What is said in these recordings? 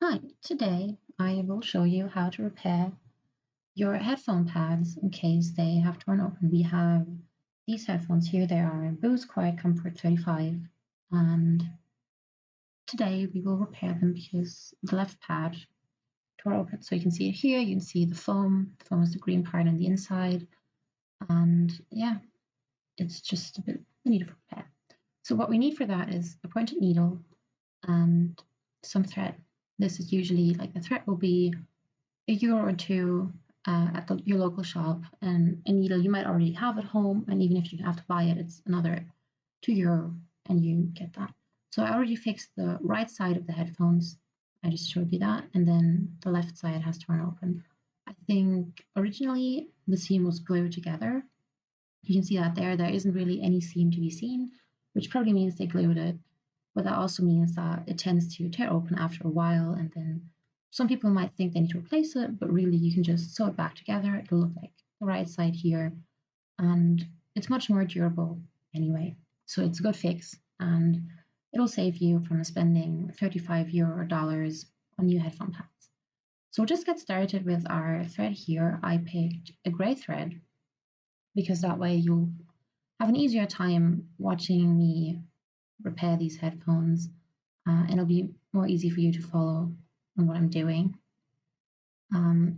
Hi, today I will show you how to repair your headphone pads in case they have torn open. We have these headphones here. They are Bose QuietComfort 35, and today we will repair them because the left pad tore open. So you can see it here. You can see the foam. The foam is the green part on the inside, and yeah, it's just a bit needed for repair. So what we need for that is a pointed needle and some thread. This is usually like the thread will be €1 or €2 at your local shop, and a needle you might already have at home, and even if you have to buy it, it's another €2 and you get that. So I already fixed the right side of the headphones. I just showed you that, and then the left side has torn open. I think originally the seam was glued together. You can see that there isn't really any seam to be seen, which probably means they glued it, but that also means that it tends to tear open after a while, and then some people might think they need to replace it, but really you can just sew it back together. It'll look like the right side here, and it's much more durable anyway. So it's a good fix, and it'll save you from spending €35 or dollars on new headphone pads. So we'll just get started with our thread here. I picked a gray thread because that way you'll have an easier time watching me repair these headphones, and it'll be more easy for you to follow on what I'm doing.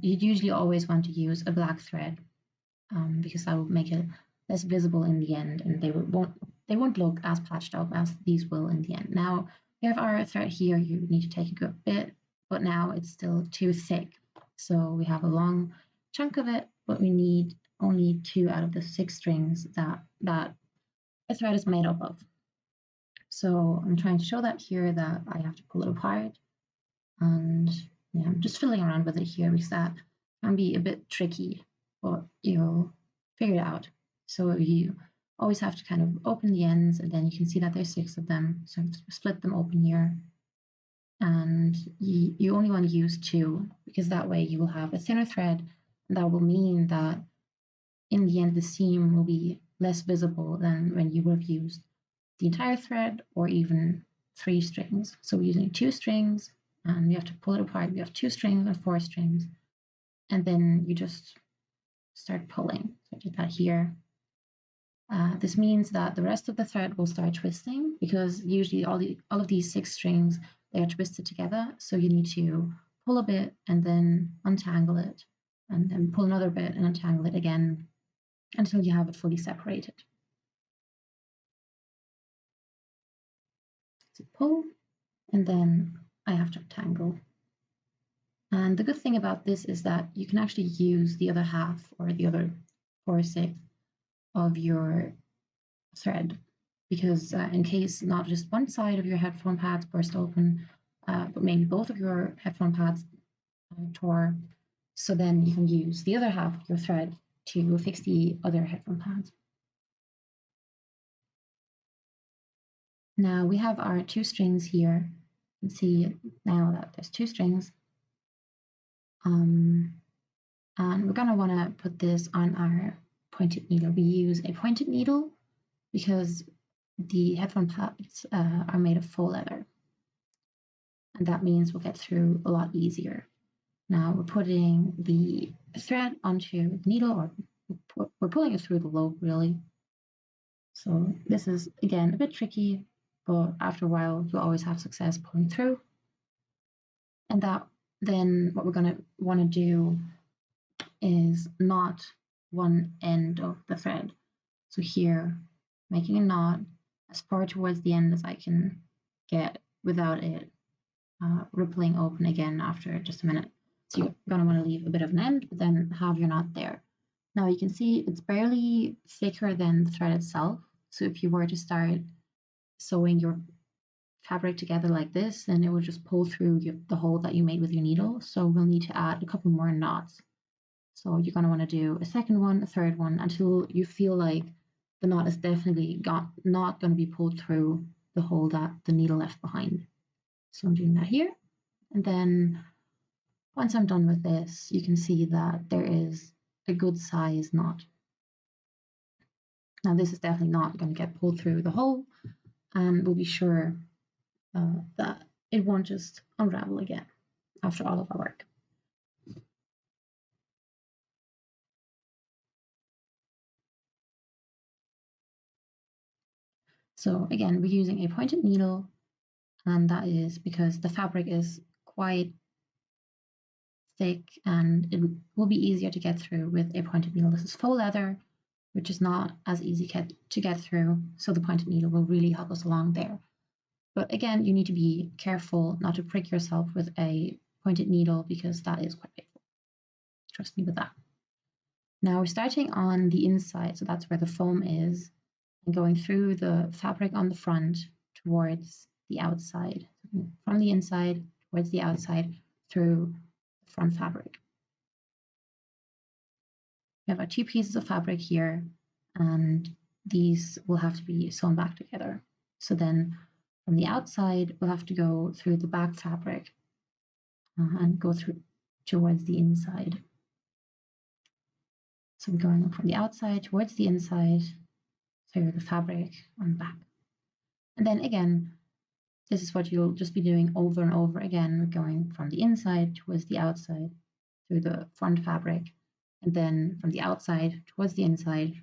You'd usually always want to use a black thread because that will make it less visible in the end, and they won't look as patched up as these will in the end. Now we have our thread here. You need to take a good bit, but now it's still too thick. So we have a long chunk of it, but we need only 2 out of the 6 strings that a thread is made up of. So I'm trying to show that here that I have to pull it apart, and yeah, I'm just fiddling around with it here because that can be a bit tricky, but you'll figure it out. So you always have to kind of open the ends, and then you can see that there's 6 of them. So I'm split them open here, and you only want to use 2 because that way you will have a thinner thread, and that will mean that in the end the seam will be less visible than when you would have used the entire thread or even 3 strings. So we're using 2 strings, and we have to pull it apart. We have 2 strings and 4 strings, and then you just start pulling. So I did that here. This means that the rest of the thread will start twisting because usually all of these 6 strings, they are twisted together. So you need to pull a bit and then untangle it, and then pull another bit and untangle it again until you have it fully separated. So pull, and then I have to untangle. And the good thing about this is that you can actually use the other half or the other 4/6 of your thread, because in case not just one side of your headphone pads burst open, but maybe both of your headphone pads tore, so then you can use the other half of your thread to fix the other headphone pads. Now we have our 2 strings here. You can see now that there's 2 strings. And we're going to want to put this on our pointed needle. We use a pointed needle because the headphone pads are made of faux leather, and that means we'll get through a lot easier. Now we're putting the thread onto the needle, or we're pulling it through the lobe really. So this is again a bit tricky, but after a while you'll always have success pulling through. And that then what we're going to want to do is knot one end of the thread. So here, making a knot as far towards the end as I can get without it rippling open again after just a minute. So you're going to want to leave a bit of an end, but then have your knot there. Now you can see it's barely thicker than the thread itself. So if you were to start sewing your fabric together like this, then it would just pull through the hole that you made with your needle. So we'll need to add a couple more knots. So you're going to want to do a second one, a third one, until you feel like the knot is definitely not going to be pulled through the hole that the needle left behind. So I'm doing that here. And then once I'm done with this, you can see that there is a good size knot. Now this is definitely not going to get pulled through the hole, and we'll be sure that it won't just unravel again. after all of our work. So again, we're using a pointed needle, and that is because the fabric is quite thick and it will be easier to get through with a pointed needle. This is faux leather, which is not as easy to get through, so the pointed needle will really help us along there. But again, you need to be careful not to prick yourself with a pointed needle because that is quite painful. Trust me with that. Now we're starting on the inside, so that's where the foam is, and going through the fabric on the front towards the outside. From the inside towards the outside through the front fabric. We have our two pieces of fabric here, and these will have to be sewn back together. So then from the outside, we'll have to go through the back fabric and go through towards the inside. So we're going from the outside towards the inside through the fabric on back. And then again, this is what you'll just be doing over and over again. We're going from the inside towards the outside through the front fabric, and then from the outside towards the inside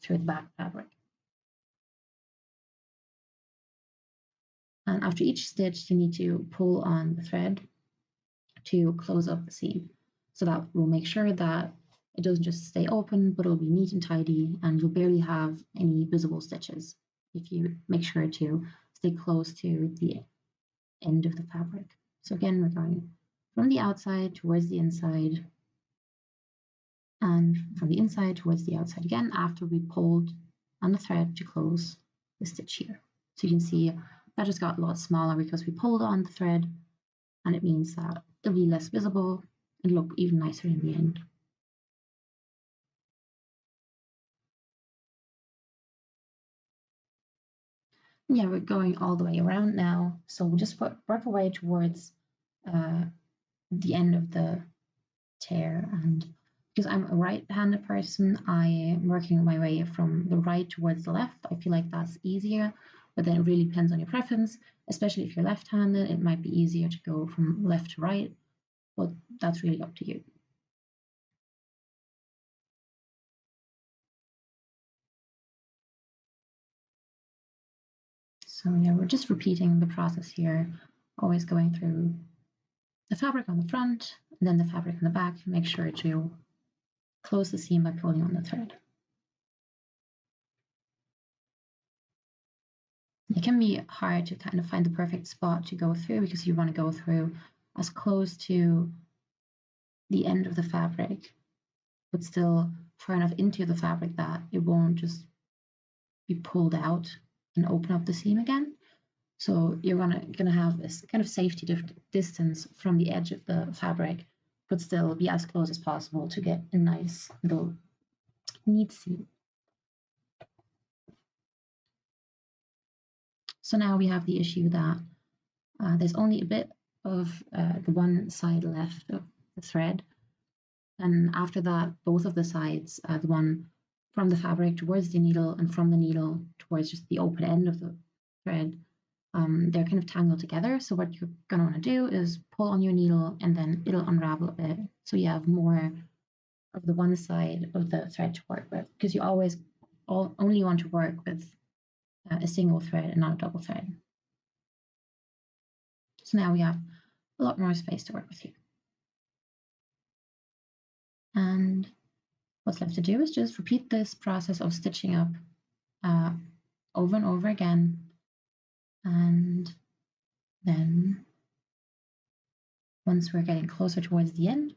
through the back fabric. And after each stitch, you need to pull on the thread to close up the seam. So that will make sure that it doesn't just stay open, but it'll be neat and tidy, and you'll barely have any visible stitches if you make sure to stay close to the end of the fabric. So again, we're going from the outside towards the inside, and from the inside towards the outside again after we pulled on the thread to close the stitch here. So you can see that just got a lot smaller because we pulled on the thread, and it means that it'll be less visible and look even nicer in the end. Yeah, we're going all the way around now. So we'll just work our way towards the end of the tear. And because I'm a right-handed person, I am working my way from the right towards the left. I feel like that's easier, but then it really depends on your preference. Especially if you're left-handed, it might be easier to go from left to right, but that's really up to you. So yeah, we're just repeating the process here, always going through the fabric on the front and then the fabric on the back. Make sure to close the seam by pulling on the thread. It can be hard to kind of find the perfect spot to go through because you want to go through as close to the end of the fabric, but still far enough into the fabric that it won't just be pulled out and open up the seam again. So you're gonna have this kind of safety distance from the edge of the fabric, but still be as close as possible to get a nice little neat seam. So now we have the issue that there's only a bit of the one side left of the thread, and after that, both of the sides, the one from the fabric towards the needle and from the needle towards just the open end of the thread, they're kind of tangled together. So what you're going to want to do is pull on your needle and then it'll unravel a bit. So you have more of the one side of the thread to work with, because you always only want to work with a single thread and not a double thread. So now we have a lot more space to work with here. And what's left to do is just repeat this process of stitching up over and over again. And then once we're getting closer towards the end,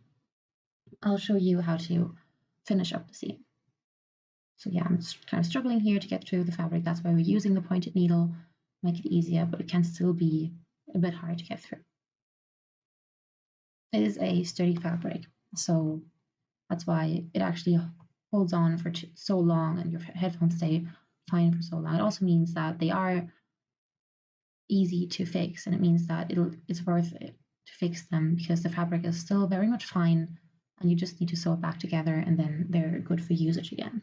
I'll show you how to finish up the seam. So yeah, I'm kind of struggling here to get through the fabric. That's why we're using the pointed needle, make it easier, but it can still be a bit hard to get through. It is a sturdy fabric, so that's why it actually holds on for so long and your headphones stay fine for so long. It also means that they are easy to fix, and it means that it's worth it to fix them because the fabric is still very much fine and you just need to sew it back together and then they're good for usage again.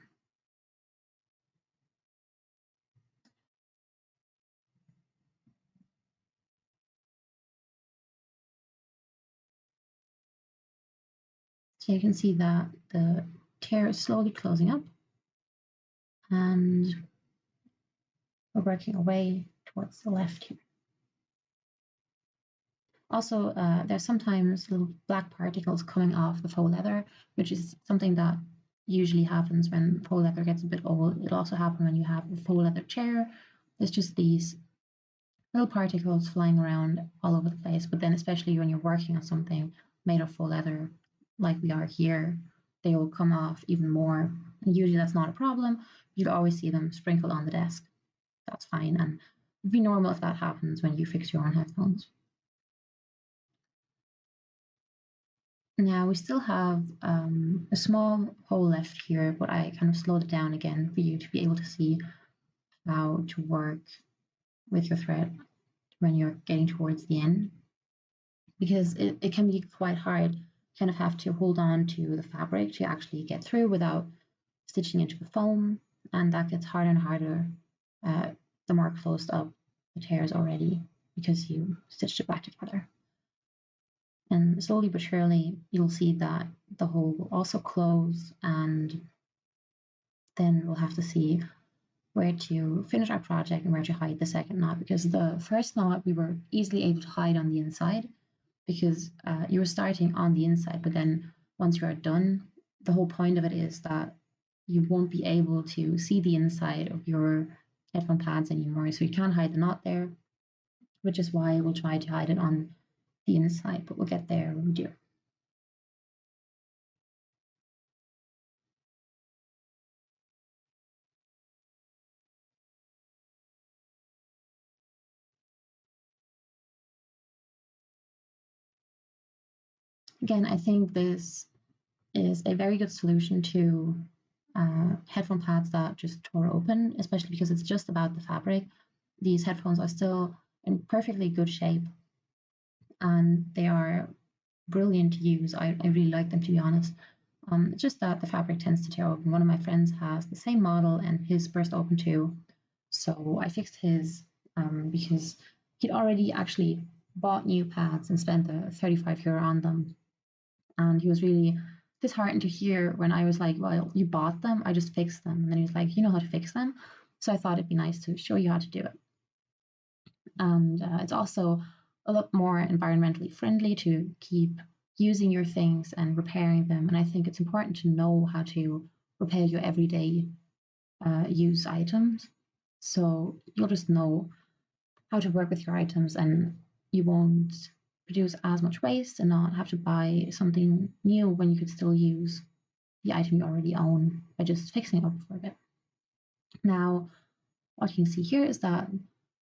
So you can see that the tear is slowly closing up, and we're working away towards the left here. Also, there's sometimes little black particles coming off the faux leather, which is something that usually happens when faux leather gets a bit old. It'll also happen when you have a faux leather chair. There's just these little particles flying around all over the place, but then especially when you're working on something made of faux leather, like we are here, they will come off even more. And usually that's not a problem. You'd always see them sprinkled on the desk. That's fine, and it'd be normal if that happens when you fix your own headphones. Now we still have a small hole left here, but I kind of slowed it down again for you to be able to see how to work with your thread when you're getting towards the end, because it can be quite hard. You kind of have to hold on to the fabric to actually get through without stitching into the foam, and that gets harder and harder the more closed up the tear is already because you stitched it back together. And slowly but surely, you'll see that the hole will also close, and then we'll have to see where to finish our project and where to hide the second knot, because the first knot we were easily able to hide on the inside because you were starting on the inside, but then once you are done, the whole point of it is that you won't be able to see the inside of your headphone pads anymore, so you can't hide the knot there, which is why we'll try to hide it on the inside, but we'll get there when we do. Again, I think this is a very good solution to headphone pads that just tore open, especially because it's just about the fabric. These headphones are still in perfectly good shape, and they are brilliant to use. I really like them, to be honest. It's just that the fabric tends to tear open. One of my friends has the same model and his burst open too. So I fixed his because he'd already actually bought new pads and spent the €35 on them. And he was really disheartened to hear when I was like, well, you bought them, I just fixed them. And then he was like, you know how to fix them? So I thought it'd be nice to show you how to do it. And it's also a lot more environmentally friendly to keep using your things and repairing them. And I think it's important to know how to repair your everyday use items. So you'll just know how to work with your items, and you won't produce as much waste and not have to buy something new when you could still use the item you already own by just fixing it up for a bit. Now, what you can see here is that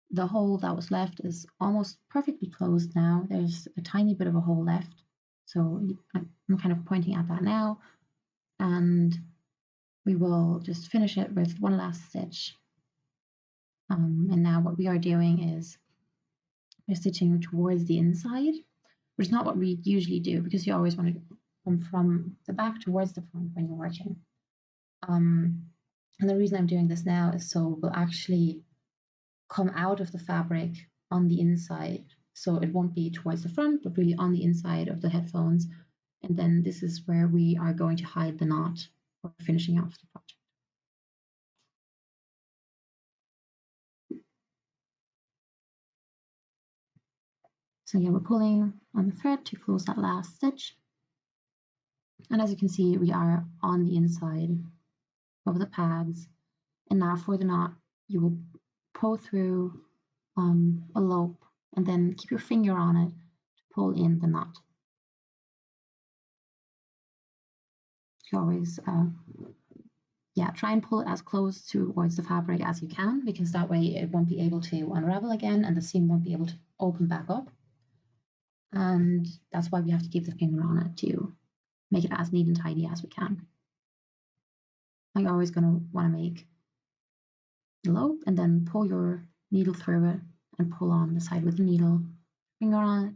the hole that was left is almost perfectly closed now. There's a tiny bit of a hole left. So I'm kind of pointing at that now. And we will just finish it with one last stitch. And now what we are doing is we're stitching towards the inside, which is not what we usually do because you always want to come from the back towards the front when you're working. And the reason I'm doing this now is so we'll actually come out of the fabric on the inside. So it won't be towards the front, but really on the inside of the headphones. And then this is where we are going to hide the knot for finishing off the project. So yeah, we're pulling on the thread to close that last stitch. And as you can see, we are on the inside of the pads. And now for the knot, you will pull through a loop and then keep your finger on it to pull in the knot. You always, try and pull it as close towards the fabric as you can, because that way it won't be able to unravel again and the seam won't be able to open back up. And that's why we have to keep the finger on it to make it as neat and tidy as we can. You're always going to want to make the loop and then pull your needle through it and pull on the side with the needle, finger on it.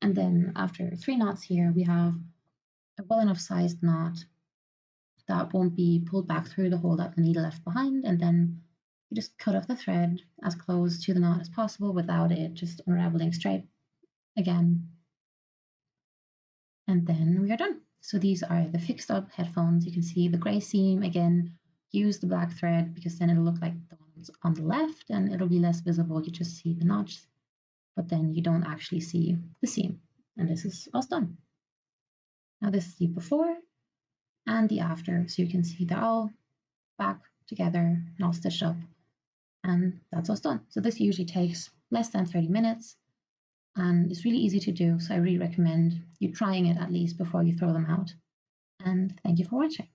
And then after 3 knots here, we have a well enough sized knot that won't be pulled back through the hole that the needle left behind. And then you just cut off the thread as close to the knot as possible without it just unraveling straight again. And then we are done. So these are the fixed up headphones. You can see the gray seam again. Use the black thread because then it'll look like the ones on the left and it'll be less visible. You just see the notch, but then you don't actually see the seam. And this is us done. Now this is the before and the after. So you can see they're all back together and all stitched up. And that's us done. So this usually takes less than 30 minutes and it's really easy to do. So I really recommend you trying it at least before you throw them out. And thank you for watching.